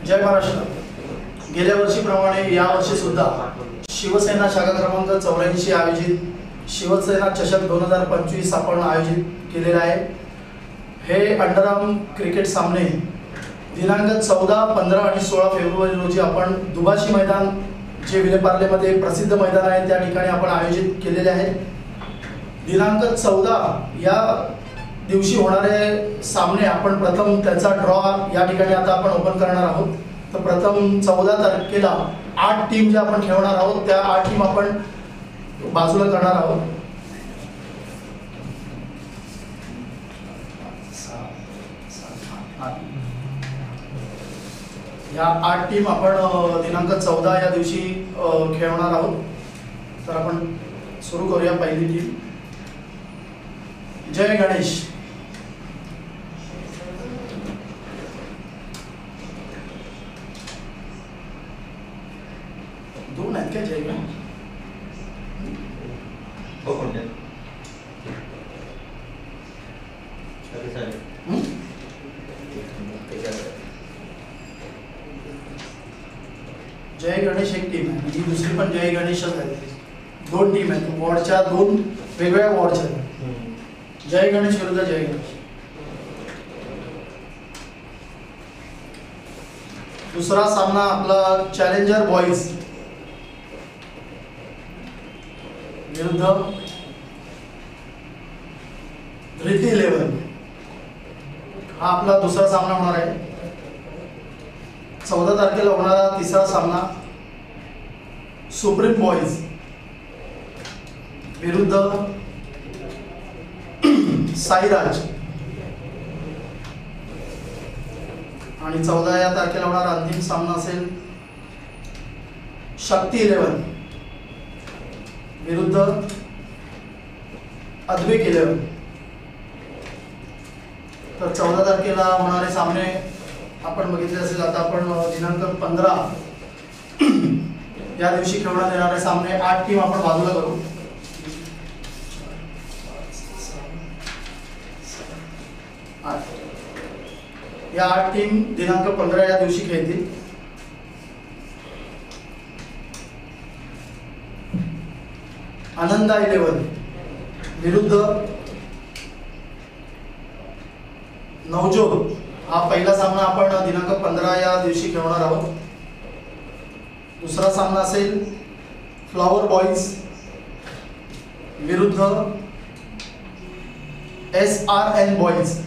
जय महाराष्ट्र. गेल्या वर्षीप्रमाणे या वर्षी सुद्धा शिवसेना शाखा क्रमांक 84 आयोजित शिवसेना चषक 2025 आपण आयोजित केलेला आहे. हे अंडरआर्म क्रिकेट सामने दिनांक 14, 15 आणि 16 फेब्रुवारी रोजी आपण दुभाषी मैदान, जे विलेपार्लेमध्ये प्रसिद्ध मैदान आहे, त्या ठिकाणी आपण आयोजित केलेले आहेत. दिनांक 14 या दिवशी होणारे सामने आपण प्रथम त्याचा ड्रॉ या ठिकाणी आता आपण ओपन करणार आहोत. तर प्रथम 14 तारखेला 8 टीम ज्या आपण खेळणार आहोत त्या 8 टीम आपण बाजूला करणार आहोत. या 8 टीम आपण दिनांक 14 या दिवशी खेळणार आहोत. तर आपण सुरू करूया. पहिली टीम जय गणेश. दोन आहेत काय जय गणेश? जय गणेश एक टीम आहे, ही दुसरी पण जय गणेशच आहे. दोन टीम आहेत, वॉर्डच्या दोन वेगवेगळ्या वॉर्डच्या आहेत. जय गणेश विरुद्ध जय गणेश. दुसरा सामना आपला चॅलेंजर बॉईज विरुद्ध धृती 11. हा आपला दुसरा सामना होणार आहे. 14 तारखेला होणारा तिसरा सामना सुप्रीम बॉईज विरुद्ध साईराज. आणि 14 या तारखेला होणारा अंतिम सामना असेल शक्ती 11 विरुद्ध अद्विक 11. तर 14 तारखेला होणारे सामने आपण बघितले असेल. आता आपण दिनांक 15 या दिवशी खेळण्यात येणारे सामने 8 टीम आपण बाजूला करू. या 8 टीम दिनांक 15 या दिवशी खेळतील. आनंदा 11 विरुद्ध नवजोत. हा पहिला सामना आपण दिनांक 15 या दिवशी खेळणार आहोत. दुसरा सामना असेल फ्लॉवर बॉईज विरुद्ध SRN बॉईज.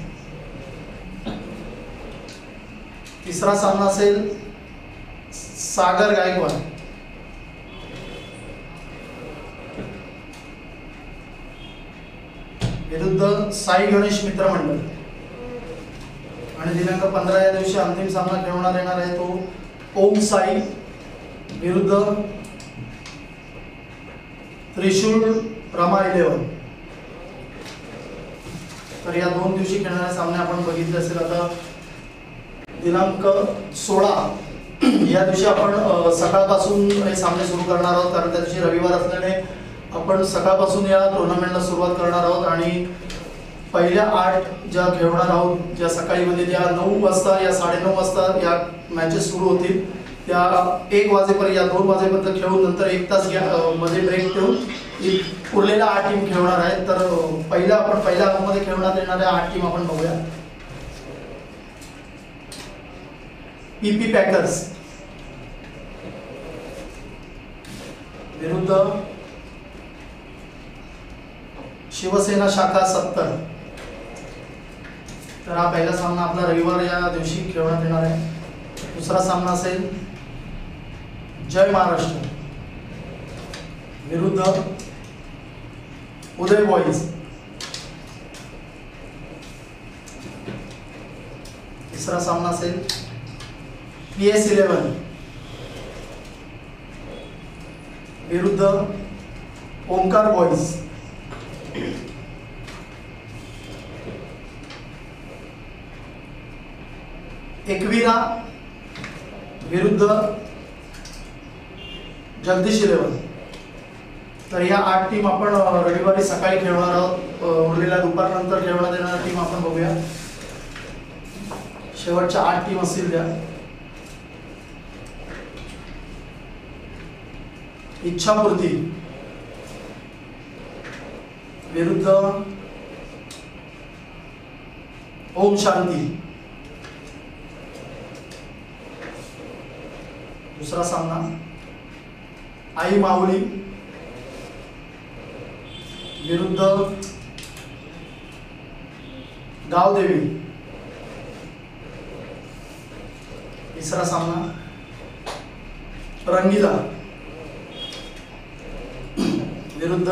तिसरा सामना असेल सागर गायकवाड विरुद्ध साई गणेश मित्र मंडळ. आणि दिनांक 15 या दिवशी अंतिम सामना खेळवण्यात येणार आहे तो ओम साई विरुद्ध त्रिशूल रमा 11. तर या 2 दिवशी खेळणारे सामने आपण बघितले असेल. आता दिनांक 16 या दिवशी आपण सकाळपासून हे सामने सुरू करणार आहोत, कारण त्या दिवशी रविवार असल्याने आपण सकाळपासून या टुर्नामेंटला सुरुवात करणार आहोत. आणि पहिल्या 8 ज्या खेळणार आहोत, ज्या सकाळी म्हणजे ज्या 9 वाजता या 9:30 वाजता या मॅचेस सुरू होतील, त्या 1 वाजेपर्यंत, या 2 वाजेपर्यंत खेळून नंतर 1 तास मध्ये ब्रेक ठेवून उरलेल्या 8 टीम खेळणार आहेत. तर पहिल्या हाफमध्ये खेळण्यात येणाऱ्या 8 टीम आपण बघूया. PP पॅकर्स विरुद्ध शिवसेना शाखा 70. तर हा पहिला सामना आपला रविवार या दिवशी खेळण्यात येणार आहे. दुसरा सामना असेल जय महाराष्ट्र विरुद्ध उदय बॉईज. तिसरा सामना असेल PS 11 विरुद्ध ओंकार बॉईज. एकवीरा विरुद्ध जगदीश 11. तर या 8 टीम आपण रविवारी सकाळी खेळणार आहोत. उरलेल्या दुपारनंतर खेळण्यात येणाऱ्या टीम आपण बघूया. शेवटच्या 8 टीम असतील त्या. इच्छापूर्ती विरुद्ध ओम शांती। दुसरा सामना आई माऊली विरुद्ध गावदेवी। तिसरा सामना रंगीला विरुद्ध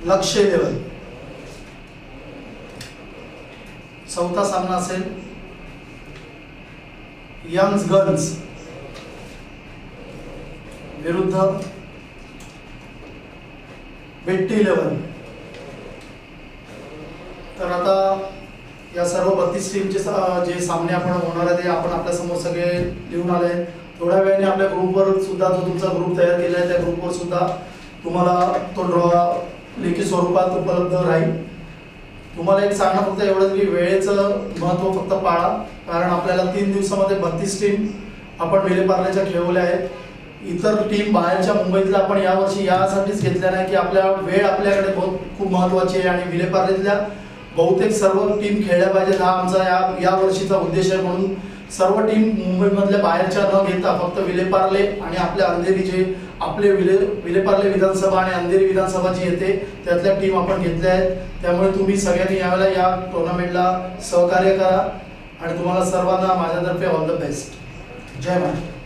लक्ष 11। चौथा सामना असेल यंग्स गन्स विरुद्ध बेट्टी 11। तर आता या सर्व 32 टीमचे जे सामने आपण होणार आहे ते आपण आपल्या समोर सगळे लिहून आले। थोड्या वेळाने आपल्या ग्रुपवर सुद्धा जो तुमचा ग्रुप तयार केला आहे त्या ग्रुपवर सुद्धा तुम्हाला तो ड्रॉ लेखी स्वरूपात उपलब्ध राहील। तुम्हाला एक सांगणं फक्त एवढंच की वेळेचं महत्त्व फक्त पाळा, कारण आपल्याला 3 दिवसामध्ये 32 टीम आपण विलेपार्लेच्या खेळवल्या आहेत। इतर टीम बाहेरच्या मुंबईतल्या आपण यावर्षी यासाठीच घेतल्या नाही की आपल्या वेळ आपल्याकडे खूप महत्त्वाची आहे आणि विलेपार्लेतल्या बहुतेक सर्व टीम खेळल्या पाहिजेत हा आमचा या वर्षीचा उद्देश आहे। म्हणून सर्व टीम मुंबईमधल्या बाहेरच्या न घेता फक्त विलेपार्ले आणि आपल्या अंधेरी जे आपले विलेपार्ले विधानसभा आणि अंधेरी विधानसभा जी येते त्यातल्या टीम आपण घेतल्या आहेत। त्यामुळे तुम्ही सगळ्यांनी यावेळेला या टुर्नामेंटला सहकार्य करा आणि तुम्हाला सर्वांना माझ्यातर्फे ऑल द बेस्ट। जय महाराष्ट्र।